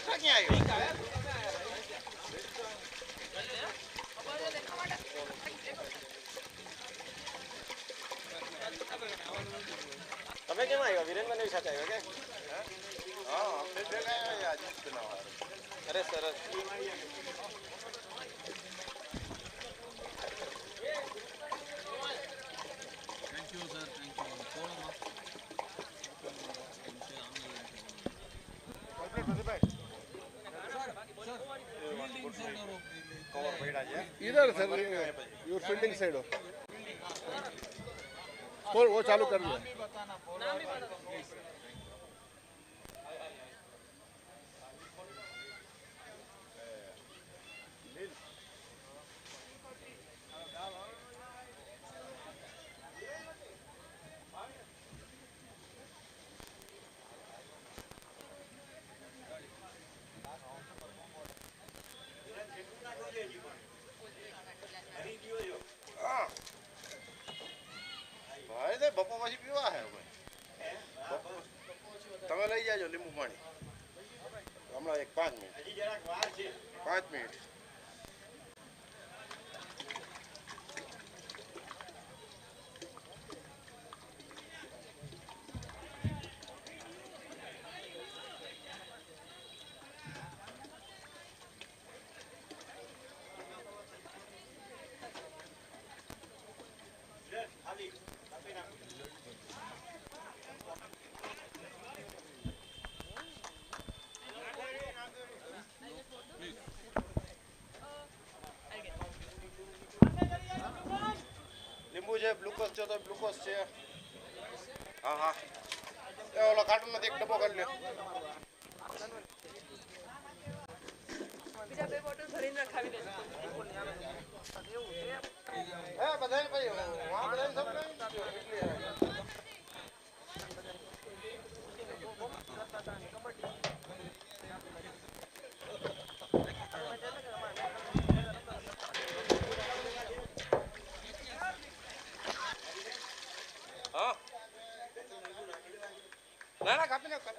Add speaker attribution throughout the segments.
Speaker 1: Extra क्या आएगा તમે કેમ આવ્યા વિરેનભાઈ સાથે આવ્યા કે હા આપણે ભેગા આવ્યા આજે બનાવવા અરે સરસ
Speaker 2: thank you sir thank you
Speaker 3: इधर सर योर फील्डिंग साइड हो स्कोर वो चालू कर लो
Speaker 1: બપોર પછી પીવા હે તમે લઈ જાજો લીંબુ પાણી હમણાં એક 5 મિનિટ 5 મિનિટ ग्लूकोज जो तो ग्लूकोज છે હા હા એ ઓલા કાર્ટૂન માંથી એક ડબ્બો કરી લ્યો
Speaker 4: બીજા બે બોટલ ભરીને ખાવી દેજો
Speaker 1: હે બધાને ભાઈ આ બધાને સબ નહીં ના ના કાપી નાખો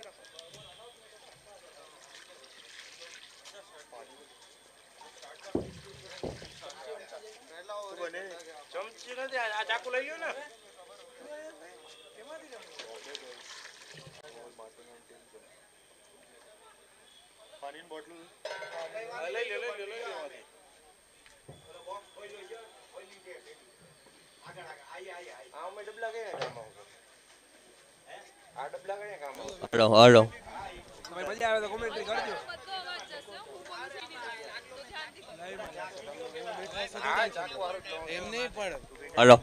Speaker 1: ચમચી નથી આ ચાકુ લઈ લ્યો ને પાણીની બોટલ લઈ લ્યો આ મેં ડબલા ગયા કામ આવશે આ ડબલા ગયા કામ આવશે
Speaker 5: હાલો હાલો
Speaker 6: તમે મજા આવે તો કોમેન્ટ્રી કરજો એમ નહીં પણ
Speaker 5: હાલો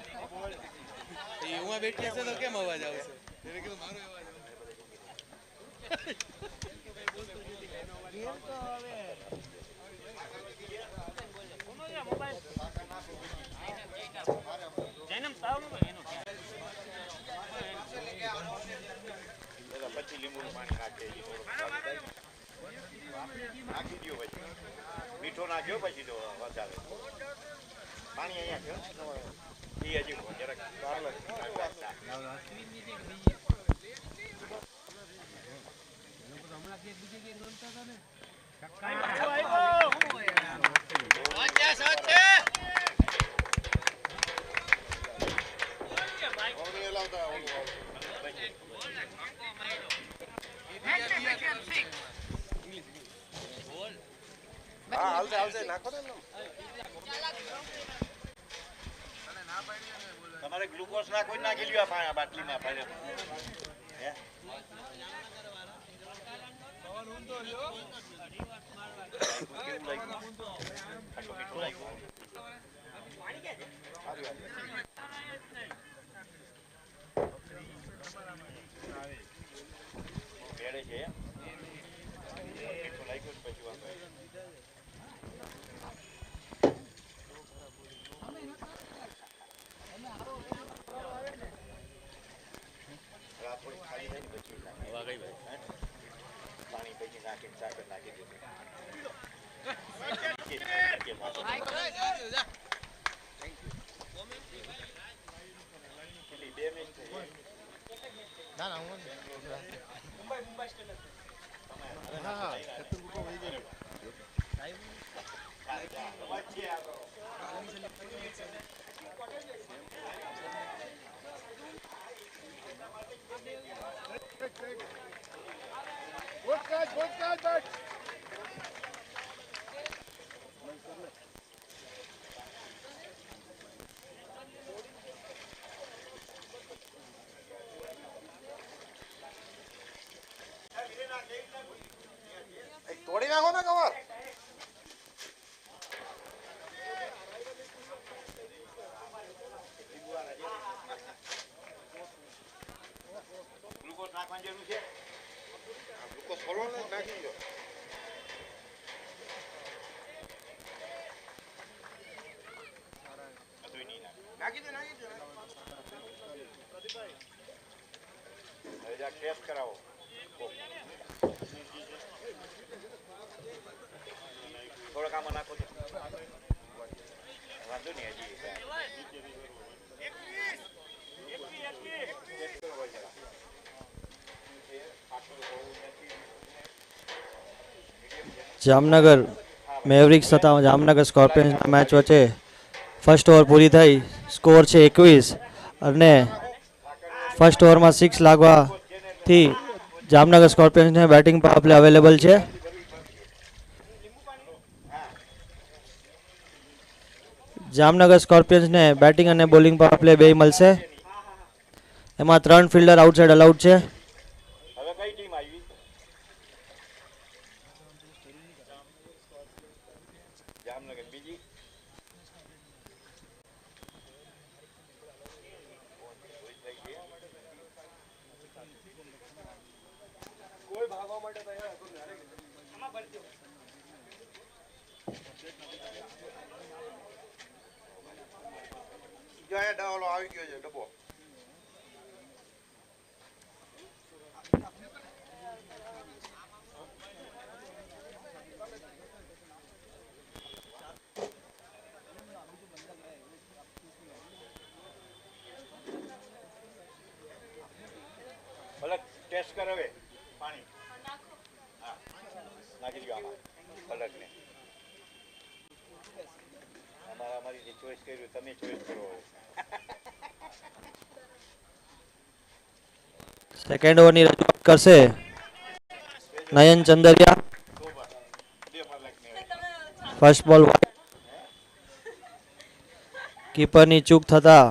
Speaker 6: હું બેઠી હશે તો કેમ અવાજ આવશે એને કીધું મારો અવાજ
Speaker 1: પછી લીંબુનું પાણી નાખે નાખી દો પછી મીઠો નાખ્યો પછી તો વધારે પાણી અહીંયા છે એ હજી જરાક હા હાલશે હાલશે નાખો ને તમારે ગ્લુકોઝ નાખો નાખી લ્યો આ બાટલીમાં પહેલે હે ભેળે છે પાણી પછી નાખીને સાકર નાખી દીધું ના ના હું મુંબઈ
Speaker 3: Good catch, but.
Speaker 1: તોડી નાખો ને કવર. ગ્લુકોઝ નાખવાની જરૂર છે. ગ્લુકોઝ ખોલો ને નાખી દો. નાખી દો. હવે જા ટેસ્ટ કરાવો. થોડોક આમાં નાખો છો. વાંધો નહીં હજી.
Speaker 4: જામનગર મેવરિક્સ તથા જામનગર સ્કોર્પિયન્સના મેચ વચ્ચે ફર્સ્ટ ઓવર પૂરી થઈ. સ્કોર છે 21 અને ફર્સ્ટ ઓવરમાં 6 લાગવાથી જામનગર સ્કોર્પિયન્સને બેટિંગ પાવર પ્લે અવેલેબલ છે. જામનગર સ્કોર્પિયન્સને બેટિંગ અને બોલિંગ પાવર પ્લે બે મળશે. એમાં 3 ફિલ્ડર આઉટસાઇડ અલાઉડ છે.
Speaker 1: હવે કઈ ટીમ આવી? જામનગર. બીજી
Speaker 3: કોઈ ભાગવા માટે તૈયાર હતું ને.
Speaker 1: જો અહીંયા ડબલો આવી ગયો છે. ડબ્બો ભલે ટેસ્ટ કર. હવે પાણી હા નાખી દો આમાં પલટને. અમારી જે ચોઈસ કર્યું તમે ચોઈસ કરો.
Speaker 4: સેકન્ડ ઓવરની રજૂઆત કરશે નયન ચંદરિયા. ફર્સ્ટ બોલ કીપરની ચૂક થતા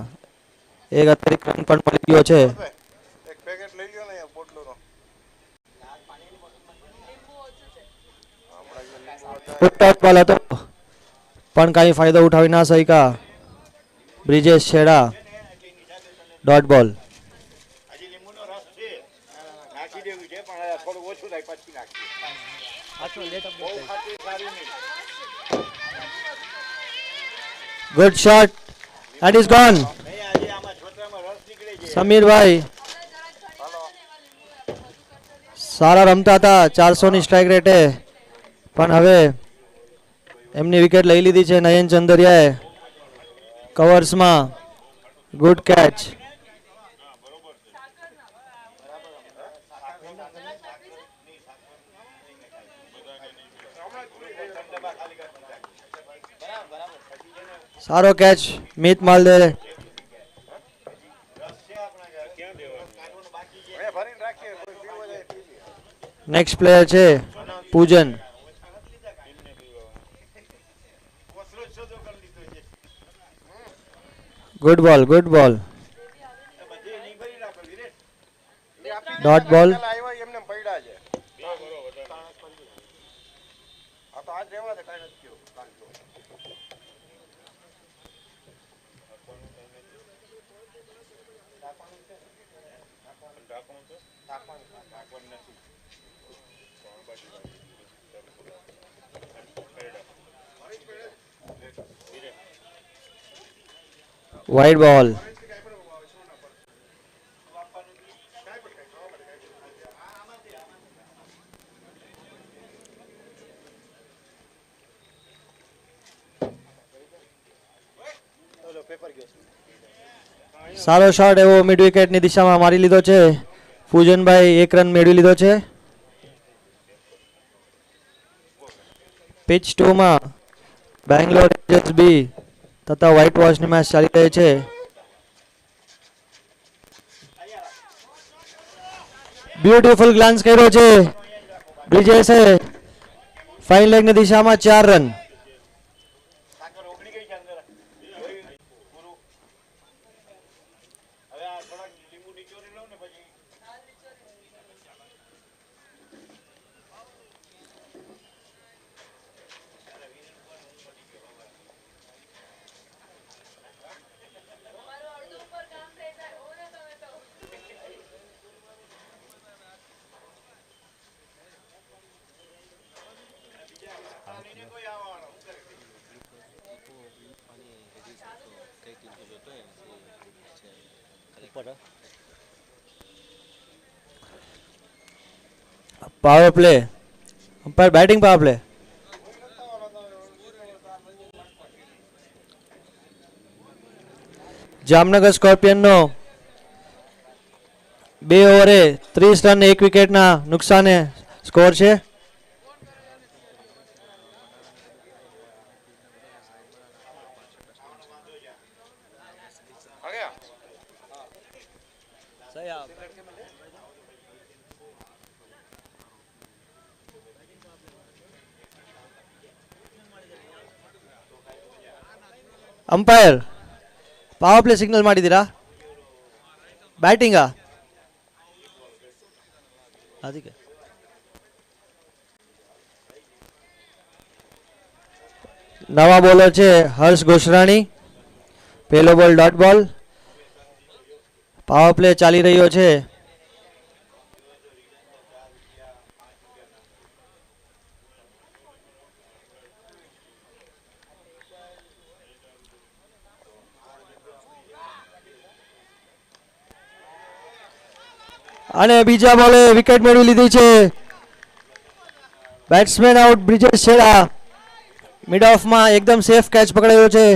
Speaker 4: એક અતિરિક્ત રન પણ મળી ગયો છે.
Speaker 1: એક પેકેટ લઈ લ્યો ને બોટલોનો.
Speaker 4: ટોપ બોલ હતો પણ કાંઈ ફાયદો ઉઠાવી ના શક્યા બ્રિજેશ છેડા. ડોટ બોલ.
Speaker 1: હજી લીંબુનો રસ છે નાખી દેવું છે પણ થોડું ઓછું થાય પછી નાખીએ. બહુ ખાતું સારું નહીં.
Speaker 4: Good shot and is gone.
Speaker 1: નહીં આજે આમાં છોતરામાં રસ નીકળે છે.
Speaker 4: સમીરભાઈ સારા રમતા હતા 400ની સ્ટ્રાઇક રેટે પણ હવે એમની વિકેટ લઈ લીધી છે નયન ચંદરિયાએ. કવર્સમાં ગુડ કેચ. સારો કેચ મિત માલદે. નેક્સ્ટ પ્લેયર છે પૂજન. ગુડ બોલ ગુડ બોલ. ડોટ બોલ.
Speaker 1: એમને પડ્યા છે. આ તો આજ રહેવા દે કાંઈ નથી થયું.
Speaker 4: વાઇડ બોલ. સારો શોટ એવો મિડ વિકેટની દિશામાં મારી લીધો છે. પૂજનભાઈ 1 રન મેળવી લીધો છે. પિચ 2 માં બેંગ્લોર રેન્જર્સ બી તથા વ્હાઇટ વોશની મેચ ચાલી રહી છે. બ્યુટીફુલ ગ્લાન્સ કર્યો છે બ્રિજેશે. ફાઇન લેગની દિશામાં 4 રન.
Speaker 1: સાકર ઓગળી ગઈ છે અંદર પૂરું. હવે આ થોડાક લીંબુ નીચોરી લઉં ને પછી
Speaker 4: power play. Umpire batting power play. Jamnagar સ્કોર્પિયનનો 2 ઓવરે 30 રન 1 વિકેટના નુકસાને સ્કોર છે. ಅಂಪೈರ್ ಪವರ್ ಪ್ಲೇ ಸಿಗ್ನಲ್ ಮಾಡಿದ್ದೀರಾ? ಬ್ಯಾಟಿಂಗಾ? ಅದಕ್ಕೆ નવા બોલર છે હર્ષ ગોશરાણી. પહેલો બોલ ડોટ બોલ. પાવર પ્લે ચાલી રહ્યો છે. અને બીજા બોલે વિકેટ મેળવી લીધી છે. બેટ્સમેન આઉટ બ્રિજેશ છેડા. મિડ ઓફમાં એકદમ સેફ કેચ પકડાયો છે.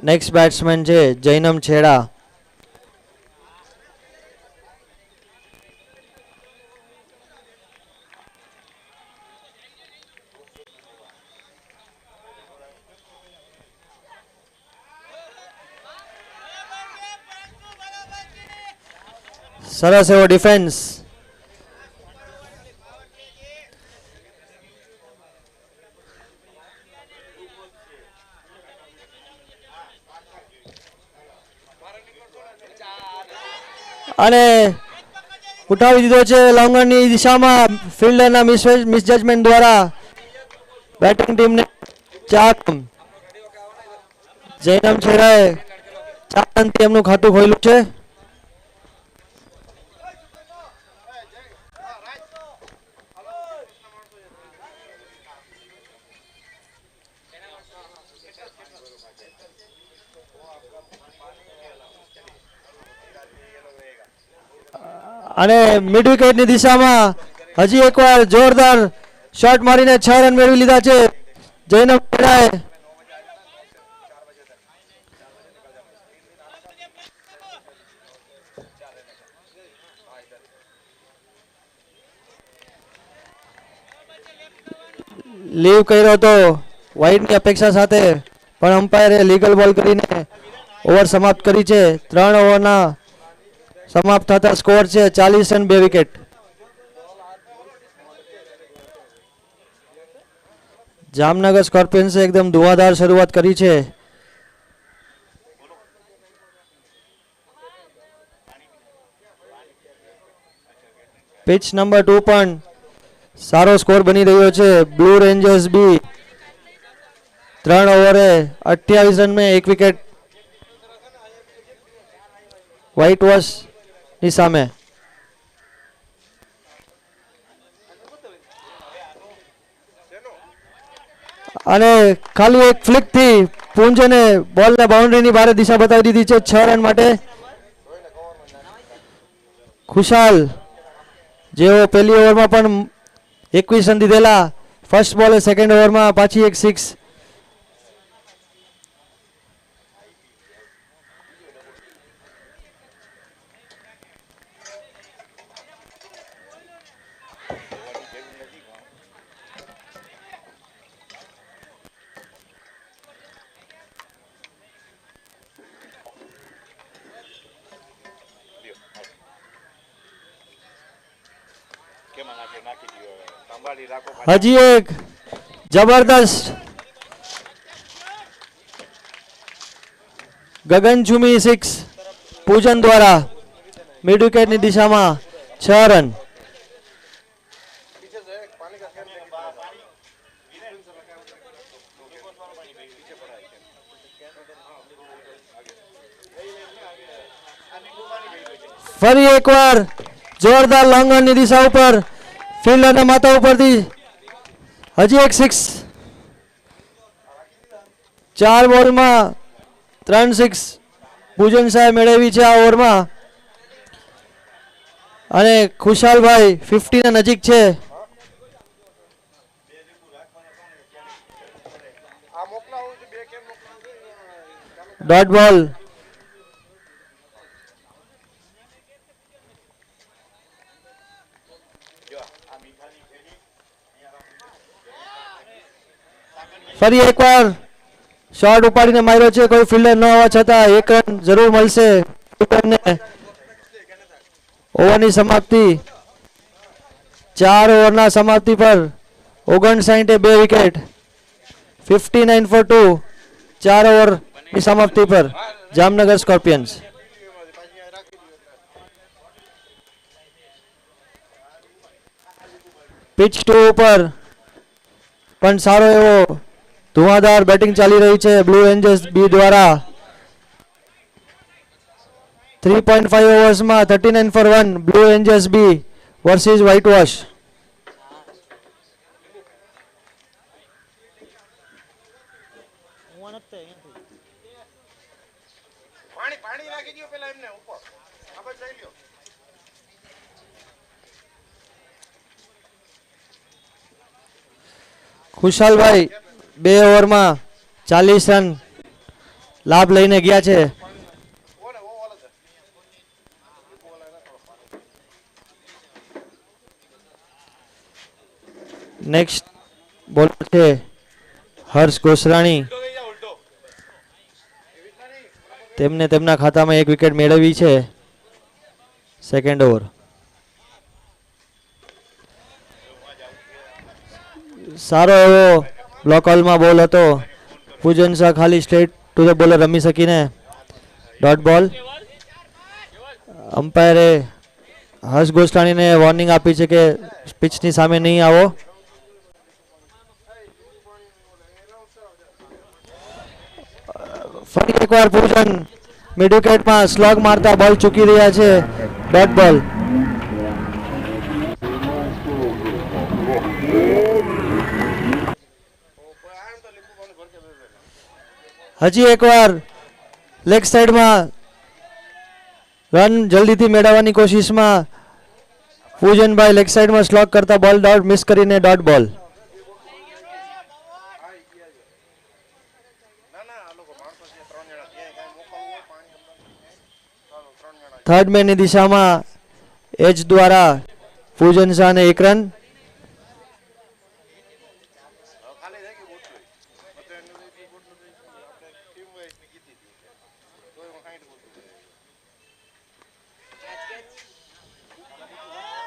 Speaker 4: નેક્સ્ટ બેટ્સમેન છે જૈનમ છેડા. સરસ એવો ડિફેન્સ. અને ઉઠાવી દીધો છે લોંગરની દિશામાં. ફિલ્ડરના મિસજજમેન્ટ દ્વારા બેટિંગ ટીમને 4 જૈનમ છેડાએ 4 રનથી એમનું ખાતું ખોલ્યું છે. અને મિડ વિકેટની દિશામાં હજી એકવાર જોરદાર શોટ મારીને 6 રન મેળવી લીધા છે જૈનમ છેડાએ. લીવ કર્યો હતો વાઇડની અપેક્ષા સાથે, પણ અમ્પાયરે લીગલ બોલ કરીને ઓવર સમાપ્ત કરી છે. 3 ઓવરના સમાપ્ત થતા સ્કોર છે 40 રન 2 વિકેટ. જામનગર સ્કોર્પિયન્સે એકદમ ધુઆધાર શરૂઆત કરી છે. પિચ નંબર 2 પણ સારો સ્કોર બની રહ્યો છે. બ્લુ રેન્જર્સ બી 3 ઓવરે 28 રન में 1 વિકેટ વ્હાઇટ વોશ ની સામે. અને ખાલી એક ફ્લિક થી પૂંજને બોલને બાઉન્ડ્રીની બહાર દિશા બતાવી દીધી છે 6 રન માટે. ખુશાલ જેઓ પહેલી ઓવરમાં પણ 21 રન દીધેલા, ફર્સ્ટ બોલે સેકન્ડ ઓવરમાં પાછી એક 6. હજી એક જબરદસ્ત ગગનચુમી 6 પૂજન દ્વારા મિડ વિકેટની દિશામાં 6 રન. ફરી એકવાર જોરદાર લોંગ ઓનની દિશા ઉપર ફિલ્ડરના માથા ઉપરથી હજી એક 6. 4 બોલમાં 3 6 પૂજન સાહેબ મેળવી છે આ ઓવરમાં. અને ખુશાલભાઈ 50 ના નજીક છે. ડોટ બોલ. ફરી એકવાર શોટ ઉપાડીને માર્યો છે, કોઈ ફિલ્ડર ન હોવા છતાં 1 રન જરૂર મળશે. ઓવરની સમાપ્તિ 4 ઓવરના સમાપ્તિ પર 59 2 વિકેટ. 59 for 2 4 ઓવરની સમાપ્તિ પર જામનગર સ્કોર્પિયન્સ. પિચ 2 ઉપર પણ સારો એવો ધુઆધાર બેટિંગ ચાલી રહી છે બ્લુ એન્જલ્સ બી દ્વારા. 3.5 ઓવર્સમાં 39 for 1 Blue Angels B versus White Wash. Khushalbhai 2 ઓવરમાં 40 રન લાભ લઈને ગયા છે. નેક્સ્ટ બોલર છે હર્ષ ગોસરાણી. તેમને તેમના ખાતામાં 1 વિકેટ મેળવી છે સેકન્ડ ઓવર. સારો એવો બ્લોક હોલમાં બોલ હતો. પૂજન શાહ ખાલી સ્ટ્રેટ ટુ ધ બોલર રમી શકીને ડોટ બોલ. અમ્પાયરે હર્ષ ગોસ્વાણીને વોર્નિંગ આપી છે કે પિચની સામે નહીં આવો. ફરી એકવાર પૂજન મિડ વિકેટમાં સ્લોગ મારતા બોલ ચૂકી રહ્યા છે. ડોટ બોલ. હજી એકવાર લેગ સાઈડમાં રન જલ્દીથી મેળવવાની કોશિશમાં પૂજનભાઈ લેગ સાઈડમાં સ્લોગ કરતા બોલ ડોટ મિસ કરીને ડોટ બોલ. થર્ડ મેનની દિશામાં એજ દ્વારા પૂજન શાહને 1 રન.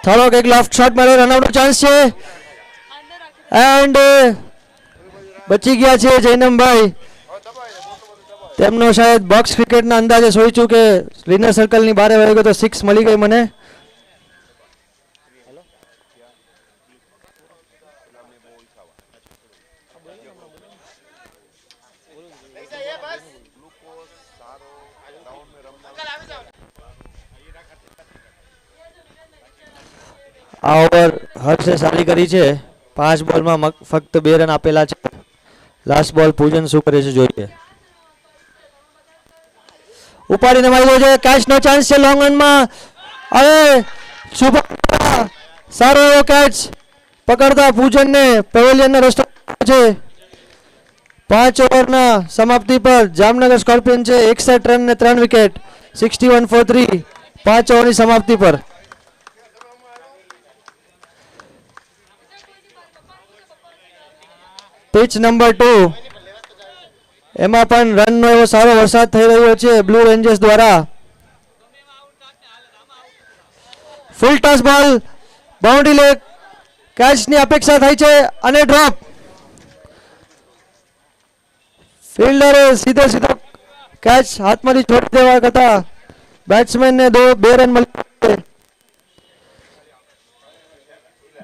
Speaker 4: થોડોક એક લોફ્ટ શોટ મળે, રનઆઉટનો ચાન્સ છે એન્ડ બચી ગયા છે જૈનમભાઈ. તેમનો શાયદ બોક્સ ક્રિકેટના અંદાજે સોચ્યું કે વિનર સર્કલની બહાર વહી ગયો તો 6 મળી ગઈ મને. આ ઓવર હર્ષે સારી કરી છે. 5 બોલમાં ફક્ત 2 રન આપેલા છે. લાસ્ટ બોલ પૂજન શું કરે છે જોઈએ. ઉપાડીને માર્યો છે, કેચ નો ચાન્સ છે લોંગ રનમાં. અરે શુભમ સારો એવો કેચ પકડતા પૂજનને પેવેલિયનનો રસ્તો છે. 5 ઓવરના સમાપ્તિ પર જામનગર સ્કોર્પિયન છે 61 રન ને 3 વિકેટ, 61 for 3. 5 ઓવરની સમાપ્તિ પર. પિચ નંબર 2, એમાં પણ રનનો એવો સારો વરસાદ થઈ રહ્યો છે બ્લુ રેન્જર્સ દ્વારા. ફૂલ ટચ બોલ, બાઉન્ડ્રી લેગ, કેચની અપેક્ષા થઈ છે અને ડ્રોપ. ફિલ્ડરે સીધો કેચ હાથમાંથી છોડી દેવા કરતા બેટ્સમેનને 2 રન મળ્યા.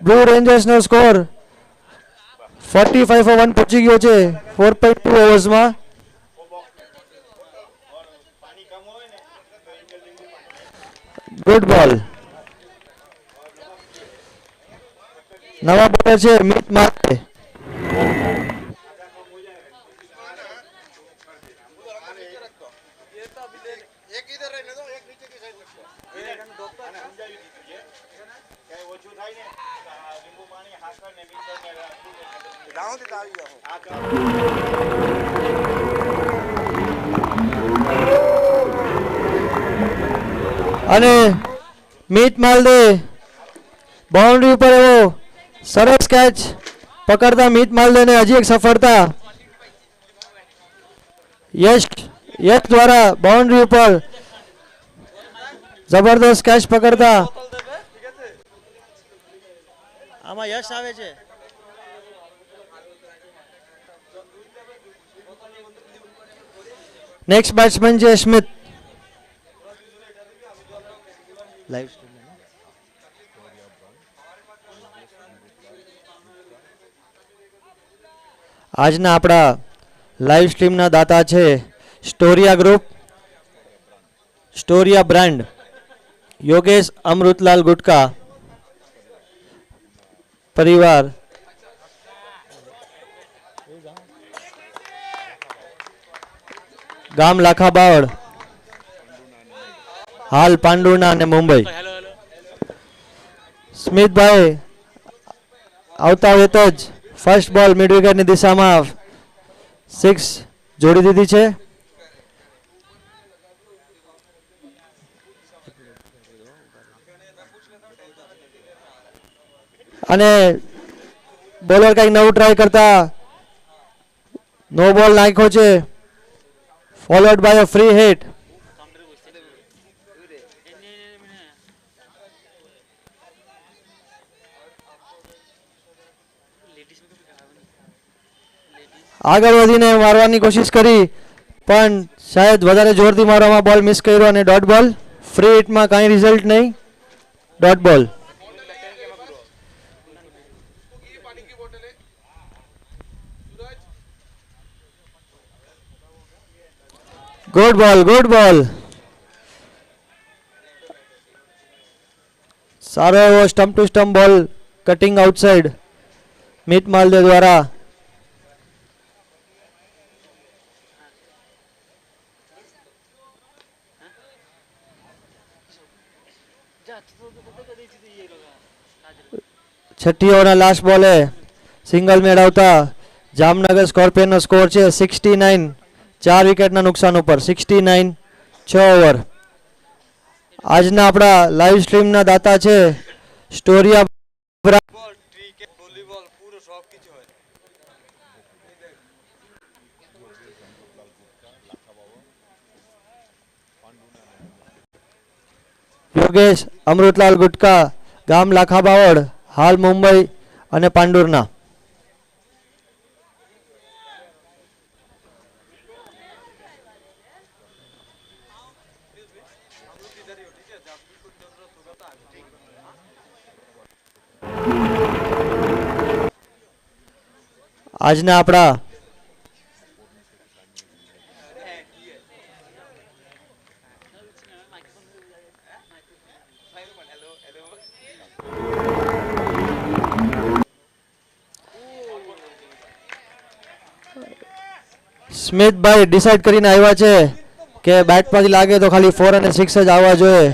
Speaker 4: બ્લુ રેન્જર્સનો સ્કોર 45 for 1 પહોંચી ગયો છે 4.2 ઓવર્સમાં. ગુડ બોલ. નવા બોલર છે મિત માર્કે. અને મિત માલદે બાઉન્ડ્રી ઉપર એવો સરસ કેચ પકડતા મિત માલદેને હજી એક સફળતા. યશ દ્વારા બાઉન્ડ્રી ઉપર જબરદસ્ત કેચ પકડતા. આમાં યશ આવે છે. નેક્સ્ટ બેટ્સમેન છે સ્મિથ. લાઈવ આજના આપણા લાઈવ સ્ટ્રીમના દાતા છે સ્ટોરિયા ગ્રુપ, સ્ટોરિયા બ્રાન્ડ, યોગેશ અમૃતલાલ ગુટકા પરિવાર, ગામ લાખાબાવડ, હાલ પાંડુના અને મુંબઈ. સ્મિતભાઈ આવતા વેત જ ફર્સ્ટ બોલ મિડ વિકેટની દિશામાં 6 જોડી દીધી છે. અને બોલર કંઈક નવું ટ્રાય કરતા નો બોલ નાખ્યો છે, followed by a free hit. આગળ વધીને મારવાની કોશિશ કરી પણ શાયદ વધારે જોરથી મારવામાં બોલ મિસ કર્યો અને ડોટ બોલ. ફ્રી હિટમાં કાંઈ રિઝલ્ટ નહીં, ડોટ બોલ. ગુડ બોલ, ગુડ બોલ. સારો એવો સ્ટમ્પ ટુ સ્ટમ્પ બોલ કટિંગ આઉટસાઇડ મિત માલદે દ્વારા. છઠ્ઠી ઓવરના લાસ્ટ બોલે સિંગલ મેળવતા જામનગર સ્કોર્પિયનનો સ્કોર છે 69, 4 વિકેટના નુકસાન ઉપર. 69, 6 ઓવર. આજના આપણા લાઈવ સ્ટ્રીમના દાતા છે સ્ટોરિયા. યોગેશ અમૃતલાલ ગુટકા, ગામ લાખાબાવડ, હાલ મુંબઈ અને પાંડુરના. આજના આપણા સ્મિતભાઈ ડિસાઈડ કરીને આવ્યા છે કે બેટ પરથી લાગે તો ખાલી 4 અને 6 જ આવવા જોઈએ.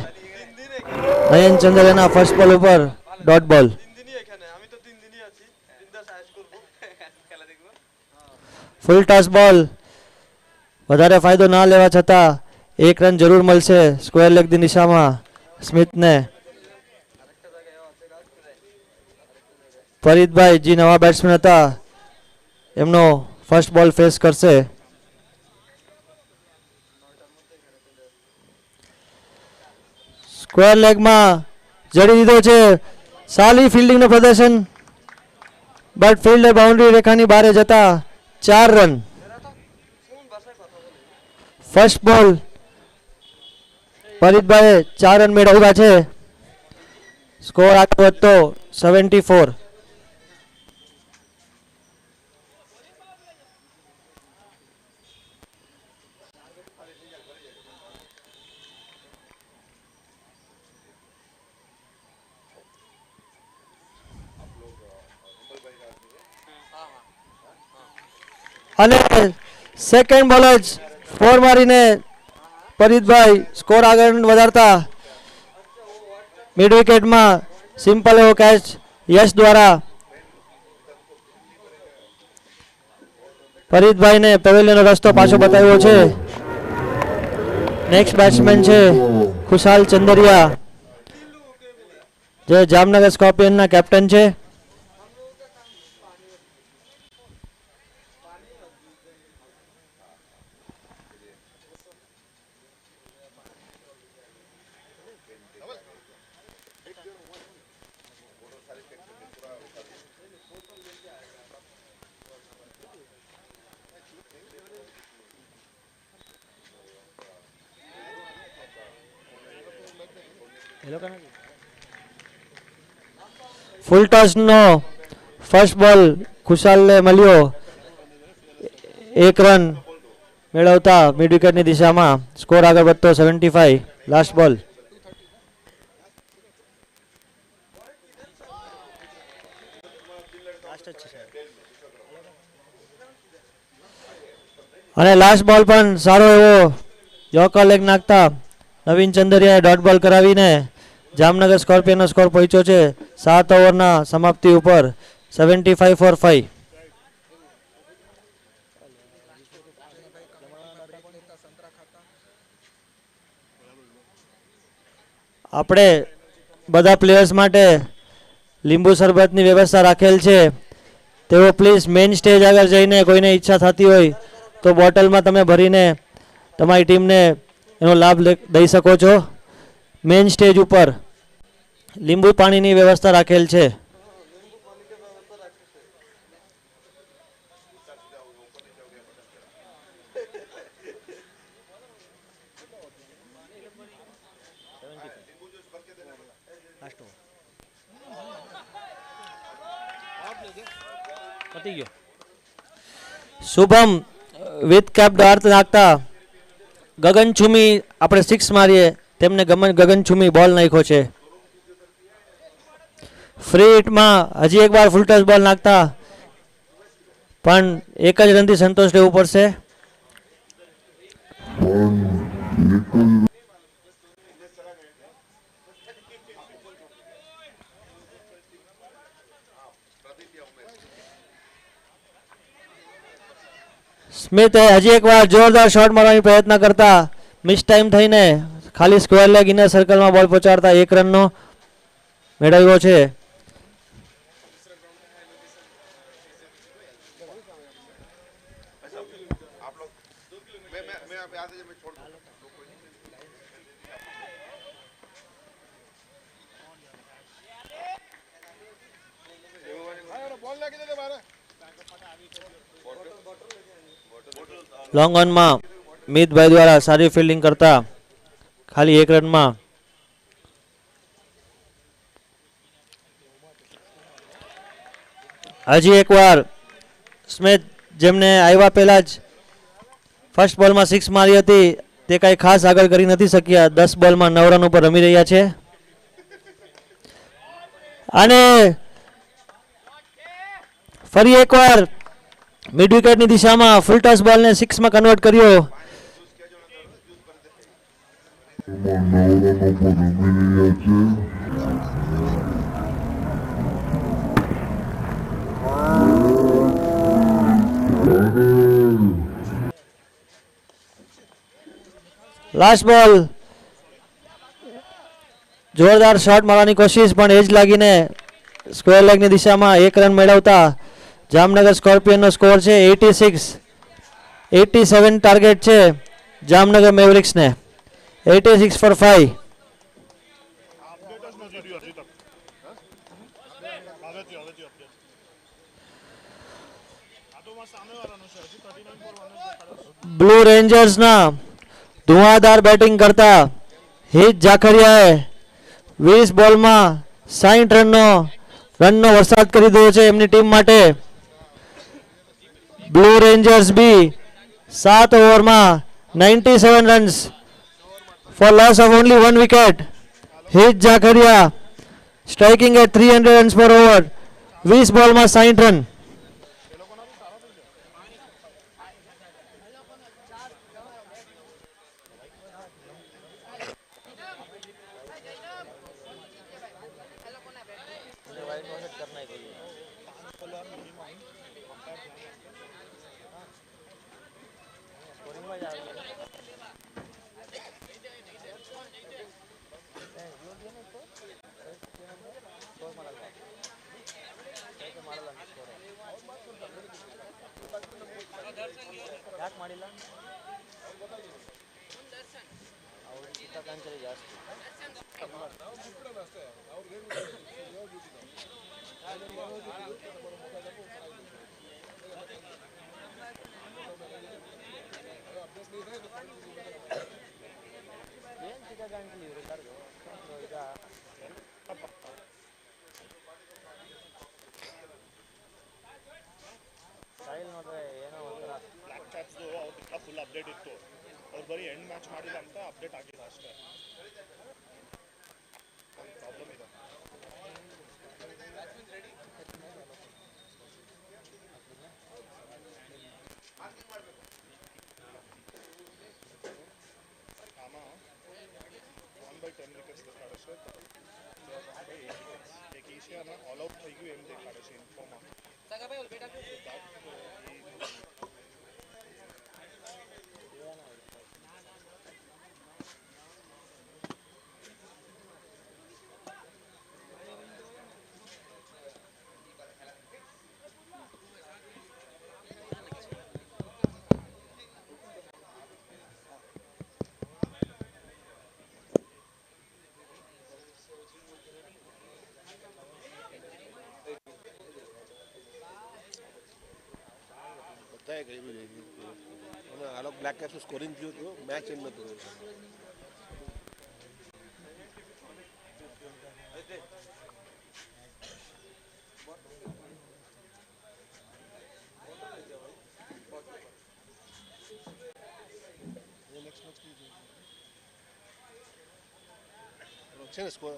Speaker 4: નયન ચંદ્રના ફર્સ્ટ બોલ ઉપર ડોટ બોલ. ફૂલ ટોસ બોલ. વધારે ફાયદો ના લેવા છતાં 1 રન જરૂર મળશે સ્ક્વેર લેગની દિશામાં સ્મિથને. ફરીદભાઈ જે નવા બેટ્સમેન હતા એમનો ફર્સ્ટ બોલ ફેસ કરશે. સ્ક્વેર લેગમાં જડી દીધો છે. સારી ફિલ્ડિંગનું પ્રદર્શન, બટ ફિલ્ડ બાઉન્ડ્રી રેખાની બહાર જતા 4 રન. ફર્સ્ટ બોલ ફરીદભાઈએ 4 રન મેળવ્યા છે. સ્કોર આગળ વધતો 74. અને સેકન્ડ બોલ જ 4 મારીને ફરીદભાઈ સ્કોર આગળ વધારતા મિડ વિકેટમાં સિમ્પલ એવો કેચ યશ દ્વારા ફરીદભાઈને પેવેલિયનનો રસ્તો પાછો બતાવ્યો છે. નેક્સ્ટ બેટ્સમેન છે ખુશાલ ચંદરિયા, જે જામનગર સ્કોર્પિયનના કેપ્ટન છે. ફૂલ ટોસનો ફર્સ્ટ બોલ ખુશાલને મળ્યો. 1 રન મેળવતા મિડ વિકેટની દિશામાં સ્કોર આગળ વધતો 75. લાસ્ટ બોલ. અને લાસ્ટ બોલ પણ સારો એવો યોર્કર લેગ નાખતા નવીન ચંદરિયાએ ડોટ બોલ કરાવીને જામનગર સ્કોર્પિયનનો સ્કોર પહોંચ્યો છે 7 ઓવરના સમાપ્તિ ઉપર 75 for 5. આપણે બધા પ્લેયર્સ માટે લીંબુ શરબતની વ્યવસ્થા રાખેલ છે. તેઓ પ્લીઝ મેઇન સ્ટેજ આગળ જઈને કોઈને ઈચ્છા થતી હોય તો બોટલમાં તમે ભરીને તમારી ટીમને એનો લાભ દઈ શકો છો. મેઇન સ્ટેજ ઉપર લીંબુ પાણીની વ્યવસ્થા રાખેલ છે. શુભમ વિથ કેપ અર્થ નાખતા ગગનચુમી આપણે 6 મારીએ તેમને ગગનચુમી બોલ નાખ્યો છે. ફ્રી હિટમાં હજી એકવાર ફૂલ ટચ બોલ નાખતા પણ 1 જ રનથી સંતોષ રહેવું પડશે. સ્મિથે હજી એકવાર જોરદાર શોટ મારવાની પ્રયત્ન કરતા મિસ ટાઈમ થઈને ખાલી સ્ક્વેર લેગ ઇનર સર્કલમાં બોલ પહોંચાડતા 1 રનનો મેળવ્યો છે. લોંગ ઓનમાં મિતભાઈ દ્વારા સારી ફિલ્ડિંગ કરતા ખાલી 1 રનમાં હજી એકવાર સ્મિથ જેમને આવ્યા પહેલા જ ફર્સ્ટ બોલમાં 6 મારી હતી તે કાંઈ ખાસ આગળ કરી નથી શક્યા. 10 બોલમાં 9 રન ઉપર રમી રહ્યા છે. અને ફરી એકવાર મિડ વિકેટની દિશામાં ફૂલ ટચ બોલને 6 માં કન્વર્ટ કર્યો. લાસ્ટ બોલ, જોરદાર શોટ મારવાની કોશિશ પણ એજ લાગીને સ્ક્વેર લેગની દિશામાં 1 રન મેળવતા જામનગર સ્કોર્પિયનનો સ્કોર છે 86. 87 ટાર્ગેટ છે જામનગર મેવરિક્સને. 86 for 5. બ્લુ રેન્જર્સના ધુઆધાર બેટિંગ કરતા હિત જાખરિયાએ 20 બોલમાં 60 રનનો વરસાદ કરી દીધો છે એમની ટીમ માટે. બ્લુ રેન્જર્સ બી 7 ઓવરમાં 97 runs for loss of only 1 wicket. હિત જાખરિયા striking at 300 runs per over. 20 બોલમાં 60 રન.
Speaker 3: ಫುಲ್ ಅಪ್ಡೇಟ್ ಇತ್ತು ಅವ್ರು ಬರೀ ಎಂಡ್ ಮ್ಯಾಚ್ ಮಾಡಿಲ್ಲ ಅಂತ ಅಪ್ಡೇಟ್ ಆಗಿಲ್ಲ ಅಷ್ಟೇ. ಪ್ರಾಬ್ಲಮ್ ಇದೆ. ಆಮ 1/10 વિકેટ્સ દેખાડે છે. 1/8 વિકેટ્સ એક એશિયાના ઓલ આઉટ થઈ ગયું એમ દેખાડે છે ઇન્ફોમાં. બધાએ કહ્યું અને આ લોકો બ્લેક કેપ્સનું સ્કોરિંગ થયું હતું, મેચ એમ નહોતું. છે ને score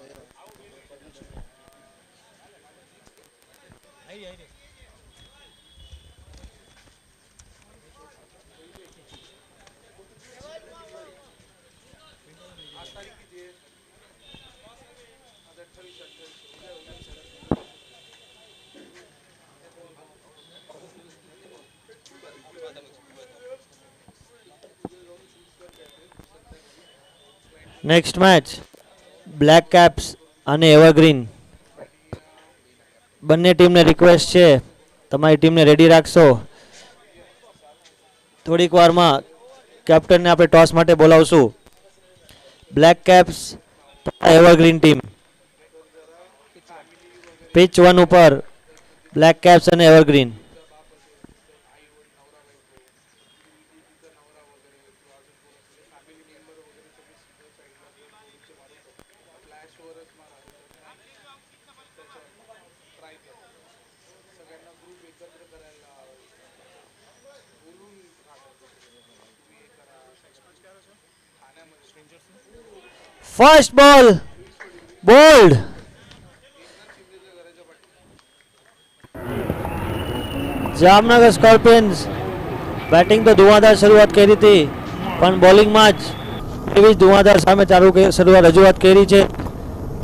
Speaker 4: next match black Caps અને એવરગ્રીન બંને ટીમને રિક્વેસ્ટ છે તમારી ટીમને રેડી રાખશો. થોડીક વારમાં કેપ્ટનને આપણે ટોસ માટે બોલાવશું. Black Caps Evergreen team pitch 1 ઉપર બ્લેક કેપ્સ અને Evergreen. First ball bowled. Jamnagar Scorpions batting તો ધુઆધાર શરૂઆત કરી હતી પણ બોલિંગમાં જ એવી જ ધુઆધાર સામે રજૂઆત કરી છે.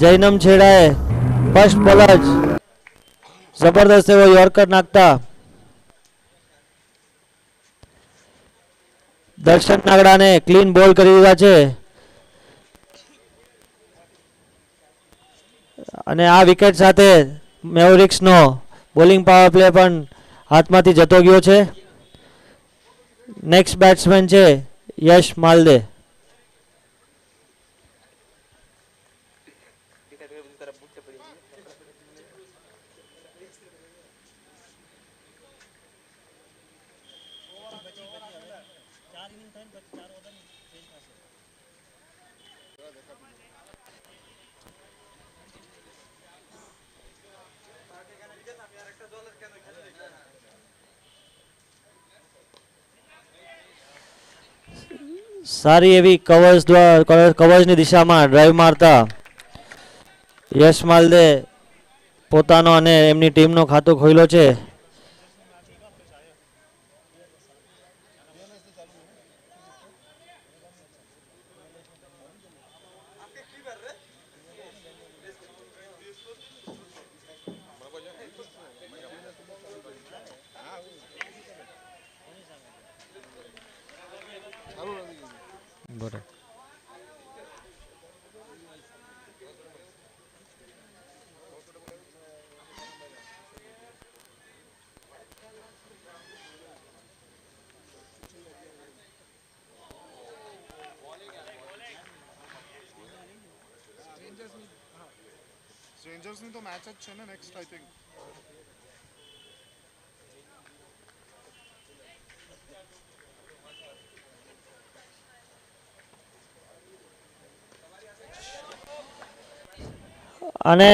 Speaker 4: જૈનમ છેડાએ ફર્સ્ટ બોલ જ જબરદસ્ત એવો યોર્કર નાખતા દર્શન નાગડાને ક્લીન બોલ કરી દીધા છે અને આ વિકેટ સાથે મેવરિક્સનો બોલિંગ પાવર પ્લે પણ હાથમાંથી જતો ગયો છે. નેક્સ્ટ બેટ્સમેન છે યશ માલદે. સારી એવી કવર્સની દિશામાં ડ્રાઈવ મારતા યશ માલદે પોતાનો અને એમની ટીમનો ખાતું ખોલ્યો છે.
Speaker 3: સ્ટ્રેન્જર્સની તો મેચ જ છે ને નેક્સ્ટ આઈ થિંક.
Speaker 4: અને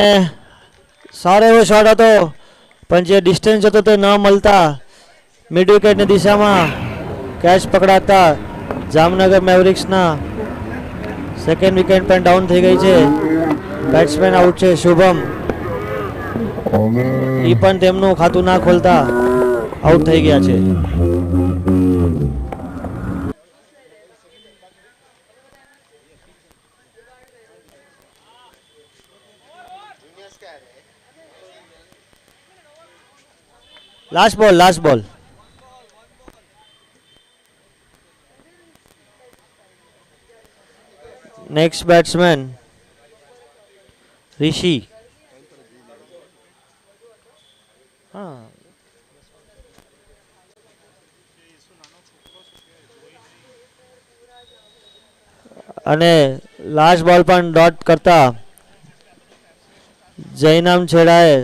Speaker 4: સારો એવો શોટ હતો પણ જે ડિસ્ટન્સ હતો તે ન મળતા મિડ વિકેટની દિશામાં કેચ પકડાતા જામનગર મેવરિક્સના સેકન્ડ વિકેટ પણ ડાઉન થઈ ગઈ છે. બેટ્સમેન આઉટ છે શુભમ, એ પણ તેમનું ખાતું ના ખોલતા આઉટ થઈ ગયા છે. લાસ્ટ બોલ નેક્સ્ટ બેટ્સમેન ऋषि. અને લાસ્ટ બોલ પણ ડોટ કરતા જૈનમ છેડાએ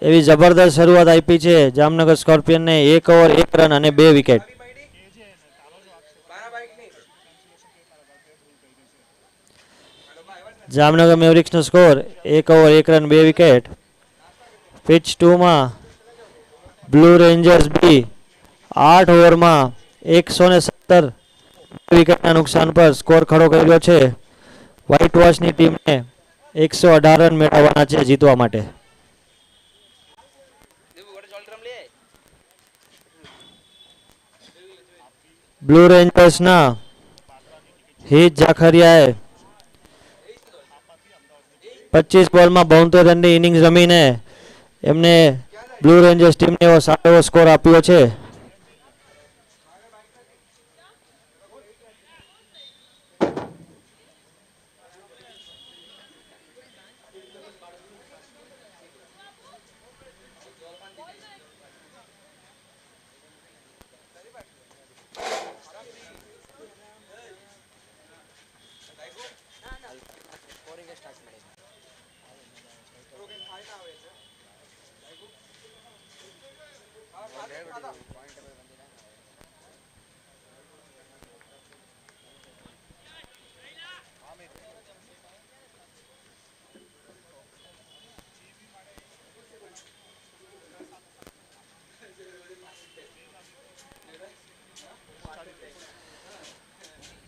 Speaker 4: એવી જબરદસ્ત શરૂઆત આપી છે જામનગર સ્કોર્પિયનને. 1 ઓવર 1 રન અને 2 વિકેટ. જામનગર મેવરિક્સનો score 1 over 1 run 2 wicket. Pitch 2 માં બ્લુ રેન્જર્સ બી 8 ઓવરમાં 117 વિકેટના નુકસાન પર સ્કોર ખડો કર્યો છે. વ્હાઇટ વોશની ટીમને 118 રન મેળવવાના છે જીતવા માટે. બ્લુ રેન્જર્સના હિત જાખરિયાએ 25 બોલમાં 72 રનની ઇનિંગ્સ રમીને એમને બ્લુ રેન્જર્સ ટીમને એવો સારો એવો સ્કોર આપ્યો છે.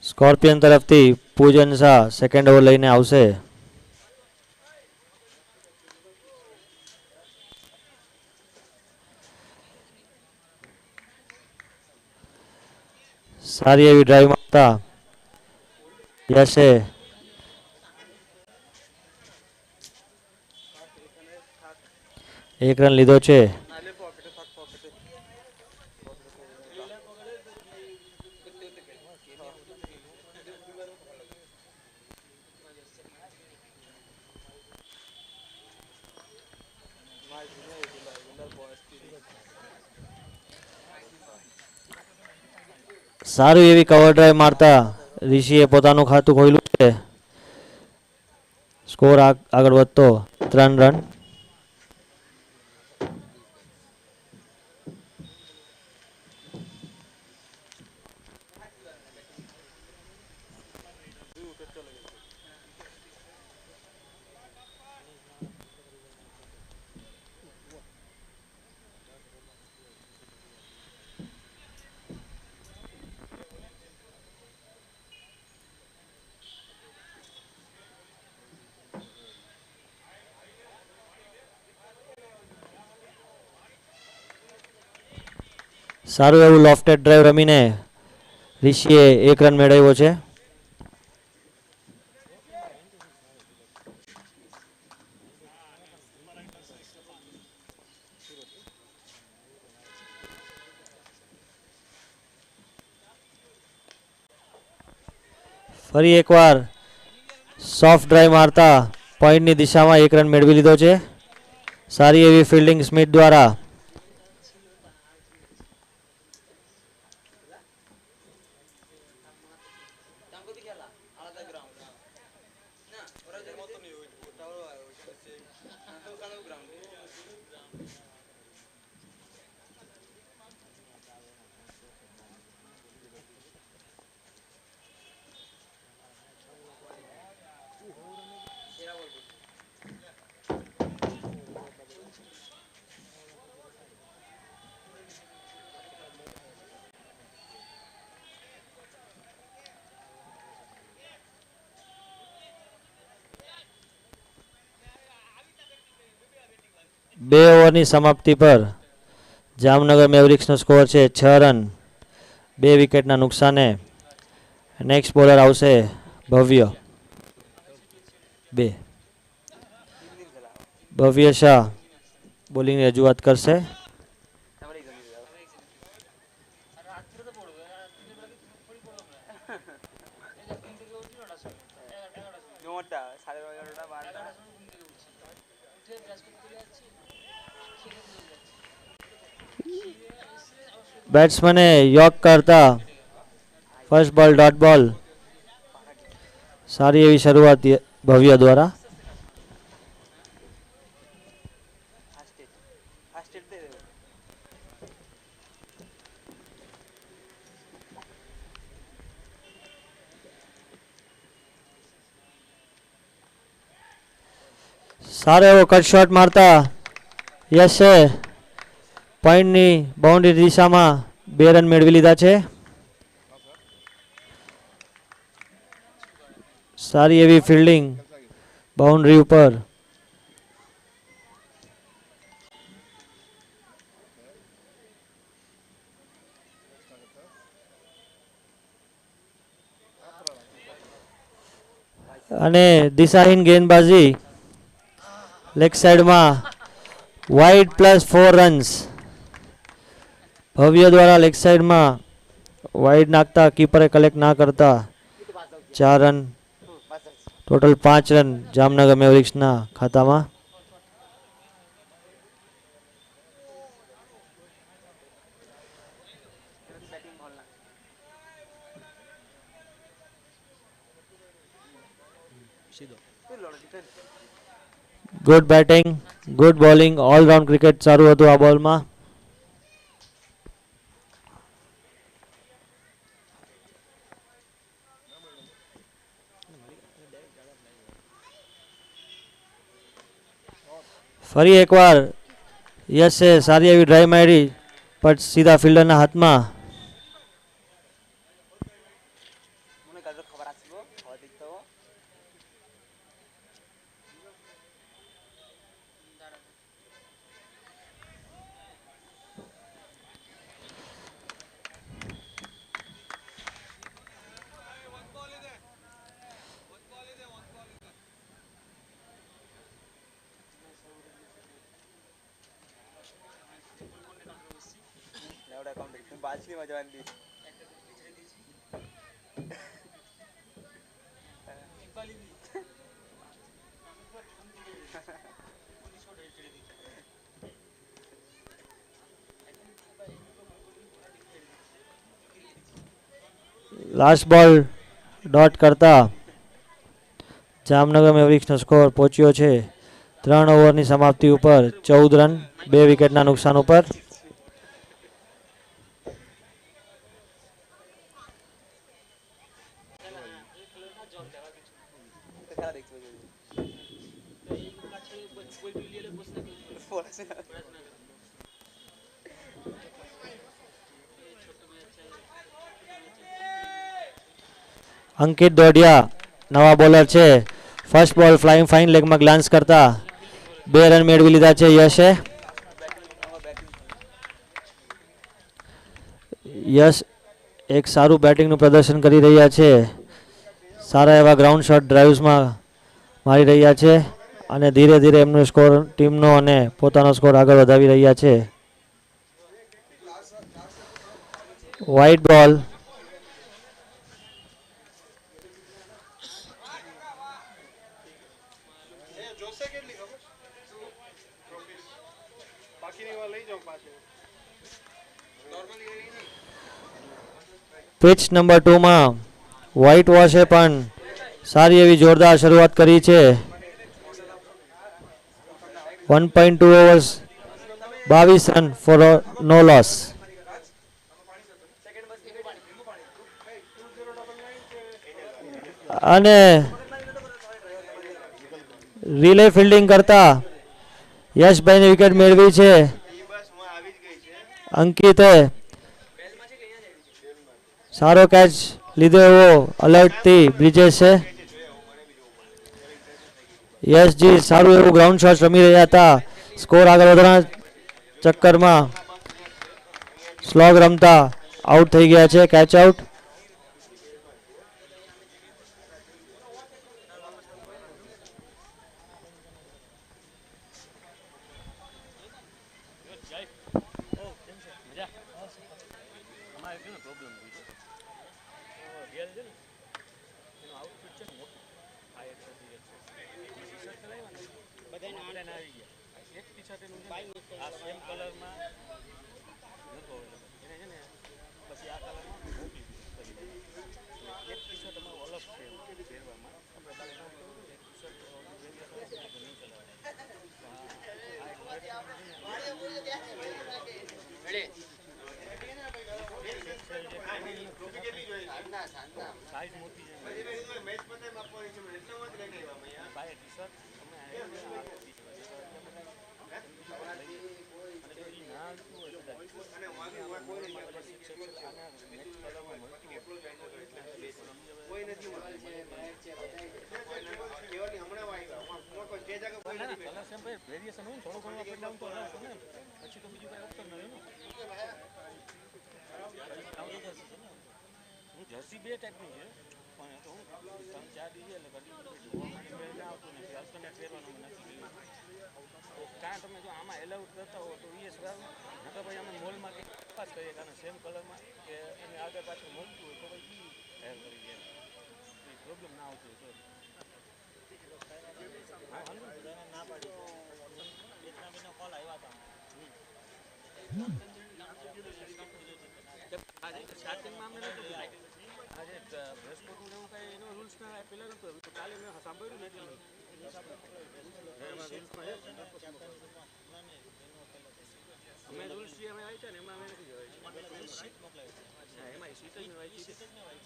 Speaker 4: સ્કોર્પિયન તરફથી પૂજન શાહ સેકન્ડ ઓવર લઈને આવશે. સારી એવી ડ્રાઈવ મારતા યશે એક રન લીધો છે. સારું એવી કવર ડ્રાઈવ મારતા ઋષિએ પોતાનું ખાતું ખોલ્યું છે. સ્કોર આગળ વધતો 3 રન. સારું એવું લોફ્ટેડ ડ્રાઈવ રમીને ઋષિએ 1 રન મેળવ્યો છે. ફરી એકવાર સોફ્ટ ડ્રાઈવ મારતા પોઈન્ટની દિશામાં 1 રન મેળવી લીધો છે. સારી એવી ફિલ્ડિંગ સ્મિથ દ્વારા. બે ઓવરની સમાપ્તિ પર જામનગર મેવરિક્સનો સ્કોર છે 6 રન 2 વિકેટના નુકસાને. નેક્સ્ટ બોલર આવશે ભવ્ય. ભવ્ય શાહ બોલિંગની રજૂઆત કરશે. બેટ્સમેને યોક કરતા ફર્સ્ટ બોલ ડોટ બોલ. સારી એવી શરૂઆત ભવ્ય દ્વારા. સારો એવો કટ શોટ મારતા યશે પોઈન્ટની બાઉન્ડ્રી દિશામાં 2 રન મેળવી લીધા છે. સારી એવી ફિલ્ડિંગ બાઉન્ડ્રી ઉપર. અને દિશાહીન ગેંદબાજી લેગ સાઈડમાં વાઇડ પ્લસ 4 રન્સ. ભવ્ય દ્વારા લેગ સાઈડમાં વાઇડ નાખતા કીપરે કલેક્ટ ના કરતા 4 રન. ટોટલ 5 રન જામનગર મેવરિક્સના ખાતામાં. Good batting, good bowling, all-round cricket સારું હતું આ બોલમાં. ફરી એકવાર યશે સારી એવી ડ્રાઈવ મારી પણ સીધા ફિલ્ડરના હાથમાં.
Speaker 6: માછલીમાં જવાની ડીશ.
Speaker 4: લાસ્ટ બોલ ડોટ કરતા જામનગર મેવરિક્સનો સ્કોર પહોંચ્યો છે 3 ઓવરની સમાપ્તિ ઉપર 14 રન 2 વિકેટના નુકસાન ઉપર. અંકિત દોડિયા નવા બોલર છે. ફર્સ્ટ બોલ ફ્લાઇંગ ફાઇન લેગમાં ગ્લાન્સ કરતા 2 રન મેળવી લીધા છે યશે. યશ એક સારું બેટિંગનું પ્રદર્શન કરી રહ્યા છે. સારા એવા ગ્રાઉન્ડ શોટ ડ્રાઇવ્સમાં મારી રહ્યા છે અને ધીરે ધીરે એમનો સ્કોર ટીમનો અને પોતાનો સ્કોર આગળ વધાવી રહ્યા છે. વ્હાઇટ બોલ પિચ નંબર 2 માં વ્હાઇટ વોશે પણ સારી એવી જોરદાર શરૂઆત કરી છે. 1.2 overs 22 run four no loss. અને રિલે ફિલ્ડિંગ કરતા યશભાઈની વિકેટ મેળવી છે. અંકિતે સારો કેચ લીધો એવો અલર્ટથી બ્રિજેશ છે. યશજી સારું એવું ગ્રાઉન્ડ શોટ રમી રહ્યા હતા. સ્કોર આગળ વધવાના ચક્કરમાં સ્લોગ રમતા આઉટ થઈ ગયા છે. Catch out.
Speaker 5: જર્સી બે ટાઈપની છે પણ તો હું 3-4 દી એટલે ઘડી આવતું નથી અલ્ટરનેટ પહેરવાનું નથી. કાં તમે જો આમાં એલાઉડ કરતા હો તો એ સર નકર ભાઈ અમે મોલમાં કંઈક તપાસ કરીએ કારણ સેમ કલરમાં કે એને આગળ પાછળ મળતું હોય તો ભાઈ હેર કરી દે પ્રોબ્લેમ ના આવતો હોય ના પાડી એટલા મહિના કોલ આવ્યા હતા. સ્ટાર્ટિંગમાં અમને નહોતું આજે ડ્રેસ કોડનું એવું કાંઈ એનો રૂલ્સ ના પહેલાં નહોતો કાલે મેં સાંભળ્યું ને એટલે અમે રૂલ્સ જે અમે આવી છે ને એમાં અમે નથી જવાય સીટ મોકલાવી હા એમાં સીટ જ મેળવાય સીટ જ મેળવાય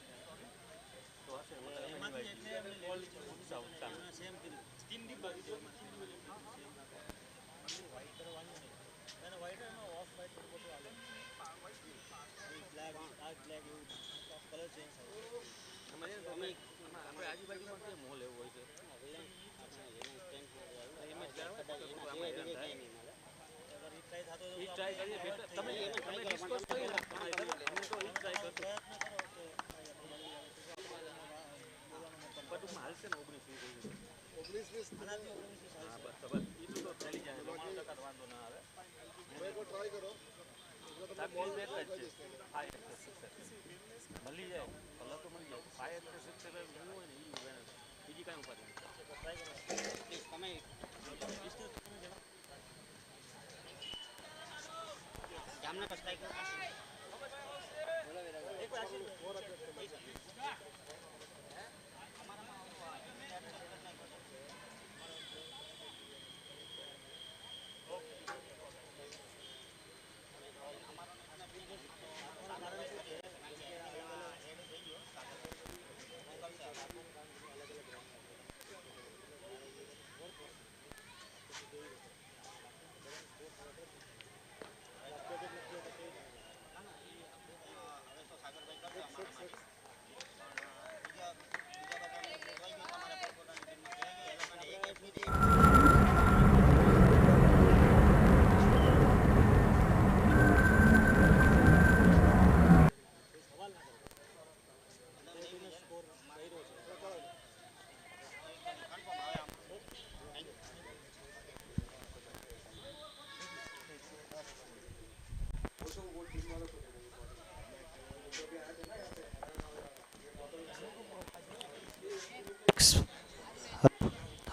Speaker 5: તો હશે સેમ કીધું 3 ડિબ્બા કીધું વ્હાઈટ કરવાનું નહીં વ્હાઈટ ઓફ વ્હાઈટ બધું હાલે બ્લેક આ બ્લેક એવું કલર ચેન્જ થાય અમે આજુબાજુમાં જે મોલ એવો હોય છે એમાં ટ્રાય કરીએ તમે ડિસ્કસ કરી લો અમે તો ટ્રાય કરતો બધું હાલશે ને 19-20 હા બસ એટલું તો ચાલી જાય 99% વાંધો ના આવે ટ્રાય કરો સાહેબ બોલ બેટ જ છે 5 મળી જાય કલર તો મળી જાય 5 6 શું હોય ને બીજી કાંઈ ઉપાધિ તમે જામનગર સ્ટ્રાઇક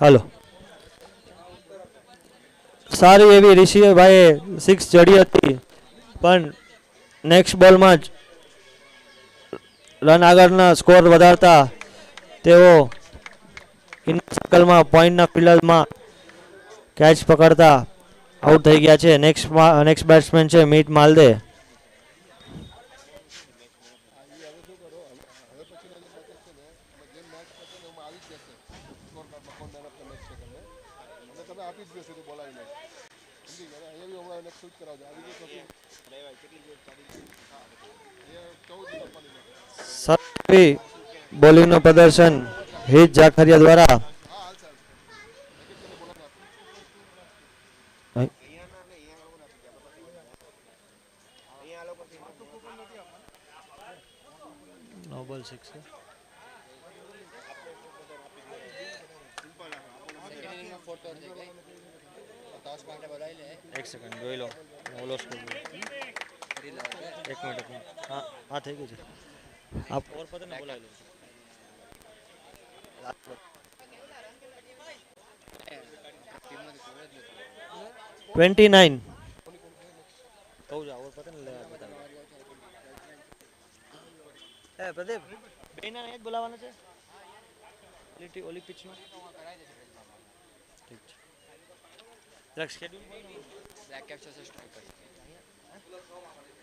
Speaker 4: હાલો સારી એવી ઋષિભાઈએ 6 જડી હતી પણ નેક્સ્ટ બોલમાં જ રન આગળના સ્કોર વધારતા તેઓ ઇનર સર્કલમાં પોઈન્ટના ફિલ્ડમાં કેચ પકડતા આઉટ થઈ ગયા છે. નેક્સ્ટ બેટ્સમેન છે મીટ માલદે. સારી બોલિંગનું પ્રદર્શન હિત જાખરિયા દ્વારા નોબલ 6 એક સેકન્ડ જોઈ લો ઓલો સ્કોર એક મિનિટ હા હા થઈ ગયું છે આપ ઓર પતે ને બોલાવી લો 29 કહું જા ઓર પતે ને લે બતાવ એ પ્રદીપ બેના ને જ બોલાવવાના છે લીટી ઓલી પિચમાં ઠીક છે જરાક શેડ્યુલ બ્લેક કેપ્ચર સે સ્ટ્રાઇકર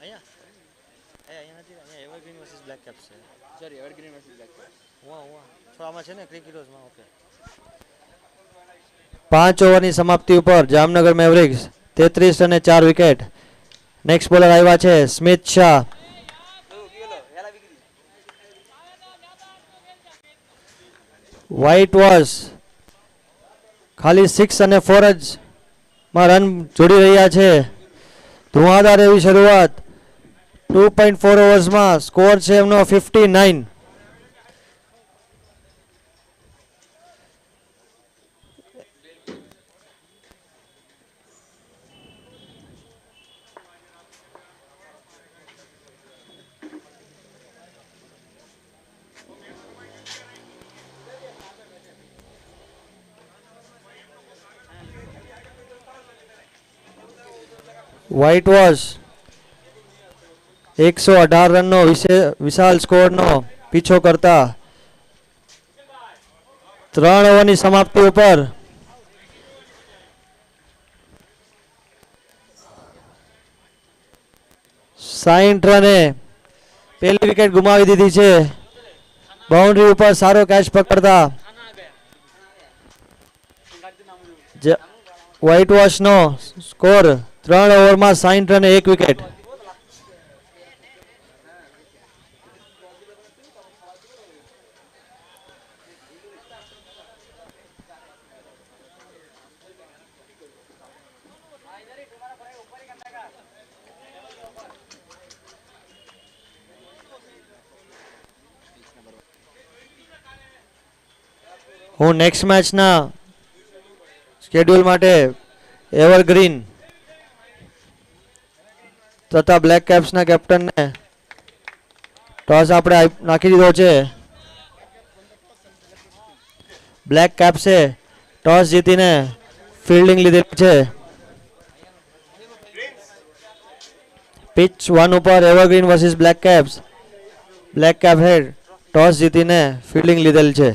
Speaker 4: અહીંયા અહીંયા નથી અહીંયા એવરગ્રીન વર્સિસ બ્લેક કેપ્સ છે sorry evergreen versus Black caps તો આમાં છે ને ક્રિક હીરોઝમાં ઓકે 5 ઓવરની સમાપ્તિ ઉપર જામનગર મેવરિક્સ 33 રને 4 વિકેટ. નેક્સ્ટ બોલર આવ્યા છે સ્મિત શાહ. વ્હાઇટ વોશ ખાલી 6 અને 4 જ માં રન જોડી રહ્યા છે. ધુઆધાર એવી શરૂઆત 2.4 ઓવર્સમાં સ્કોર છે એમનો 59. વ્હાઇટ વોશ 118 રનનો વિશાલ સ્કોરનો પીછો કરતા 3 ઓવરની સમાપ્તિ ઉપર સાઈઠ રને પહેલી વિકેટ ગુમાવી દીધી છે. બાઉન્ડ્રી ઉપર સારો કેચ પકડતા વ્હાઇટ વોશનો સ્કોર 3 ઓવરમાં 60 રને 1 વિકેટ. હું નેક્સ્ટ મેચના સ્કેડ્યુલ માટે એવરગ્રીન તથા બ્લેક કેપ્સના કેપ્ટનને ટોસ આપણે નાખી દીધો છે. બ્લેક કેપ્સે ટોસ જીતીને ફિલ્ડિંગ લીધેલી છે. પિચ 1 ઉપર Evergreen versus Black Caps. Black Cap હેડ ટોસ જીતીને ફિલ્ડિંગ લીધેલ છે.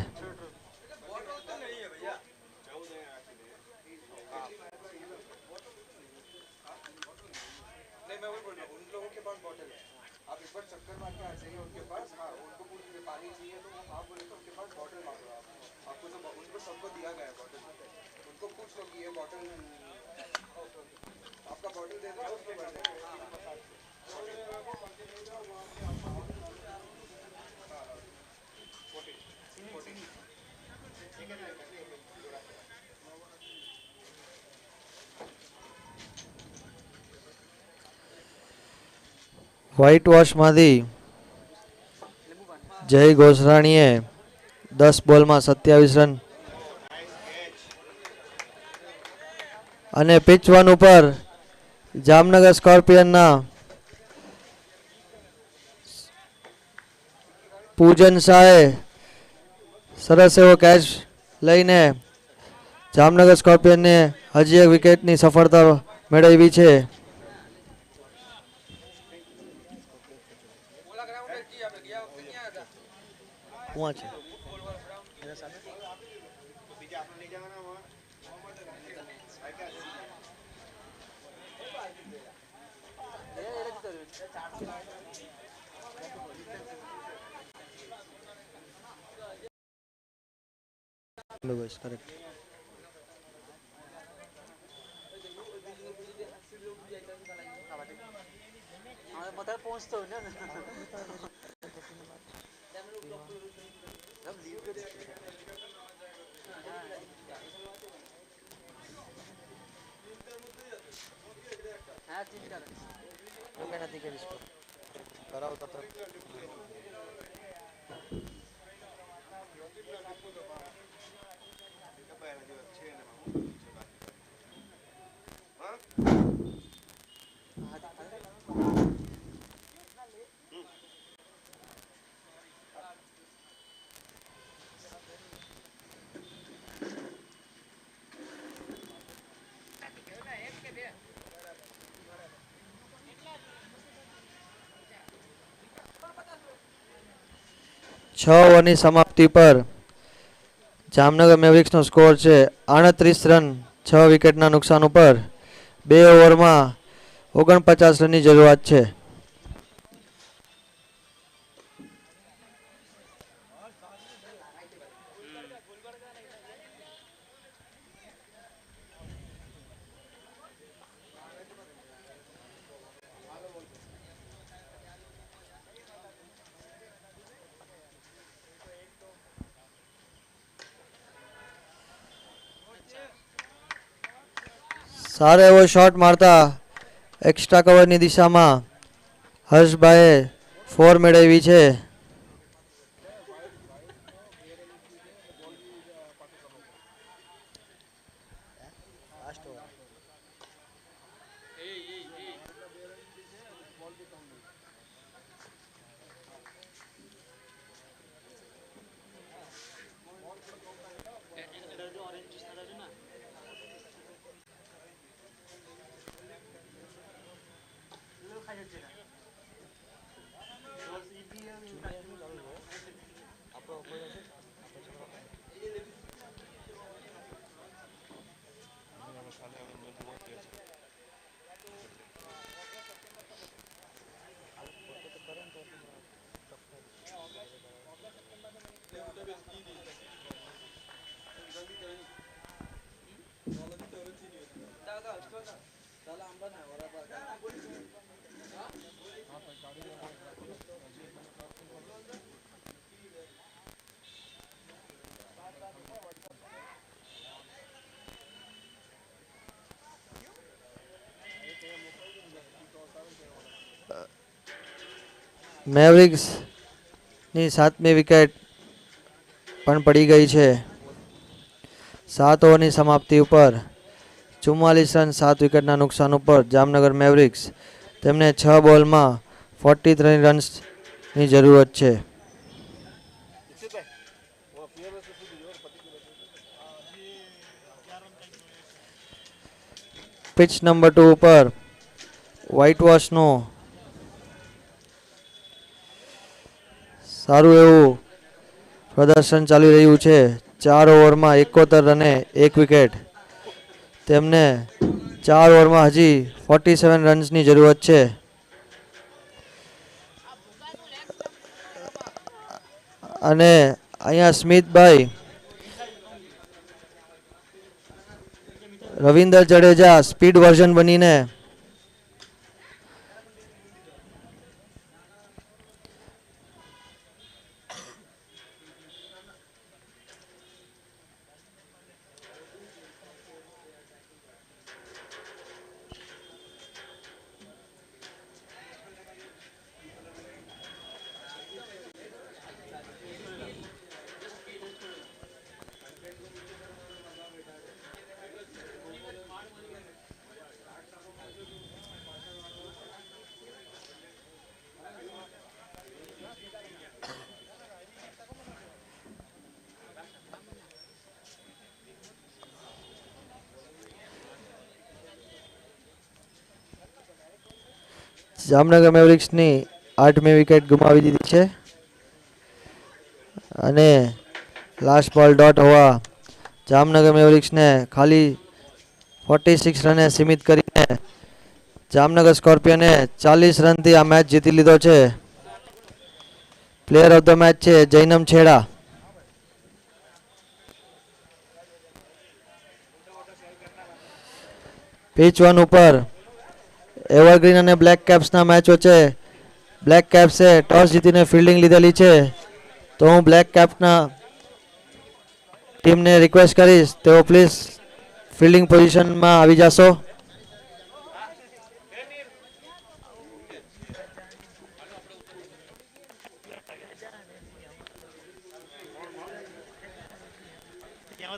Speaker 4: વ્હાઇટ વોશમાંથી જય ગોસરાણીએ 10 બોલમાં 27 રન અને પિચ 1 ઉપર જામનગર સ્કોર્પિયનના પૂજન શાહે સરસ એવો કેચ લઈને જામનગર સ્કોર્પિયનને હજી એક વિકેટની સફળતા મેળવી છે. કરેક્ટ. છ ઓવરની સમાપ્તિ પર જામનગર મેવરિક્સનો સ્કોર છે 38 રન 6 વિકેટના નુકસાન ઉપર. 2 ઓવરમાં 49 રનની જરૂરિયાત છે. સારો એવો શોટ મારતા એક્સ્ટ્રા કવરની દિશામાં હર્ષભાઈએ 4 મેળવી છે. મેવરિક્સની 7મી વિકેટ પણ પડી ગઈ છે. 7 ઓવરની સમાપ્તિ ઉપર 44 રન 7 વિકેટના નુકસાન ઉપર જામનગર મેવરિક્સ તેમને 6 બોલમાં 43 રન્સની જરૂરત છે. પિચ નંબર 2 ઉપર વ્હાઇટ વોશનું સારું એવું પ્રદર્શન ચાલી રહ્યું છે. 4 ઓવરમાં 71 રને 1 વિકેટ. તેમને 4 ઓવરમાં હજી 47 રન્સની જરૂરત છે. અને અહીંયા સ્મિતભાઈ રવિન્દર જડેજા સ્પીડ વર્ઝન બનીને જામનગર મેવરિક્સની 8મી વિકેટ ગુમાવી દીધી છે. અને લાસ્ટ બોલ ડોટ હોવા જામનગર મેવરિક્સને ખાલી 46 રને સીમિત કરીને જામનગર સ્કોર્પિયને 40 રનથી આ મેચ જીતી લીધો છે. પ્લેયર ઓફ ધ મેચ છે જૈનમ છેડા. પિચ 1 ઉપર એવરગ્રીન અને બ્લેક કેપ્સના મેચ વચ્ચે બ્લેક કેપ્સે ટોસ જીતીને ફિલ્ડિંગ લીધેલી છે. તો હું બ્લેક કેપના ટીમને રિક્વેસ્ટ કરીશ તેઓ પ્લીઝ ફિલ્ડિંગ પોઝિશનમાં આવી જશો.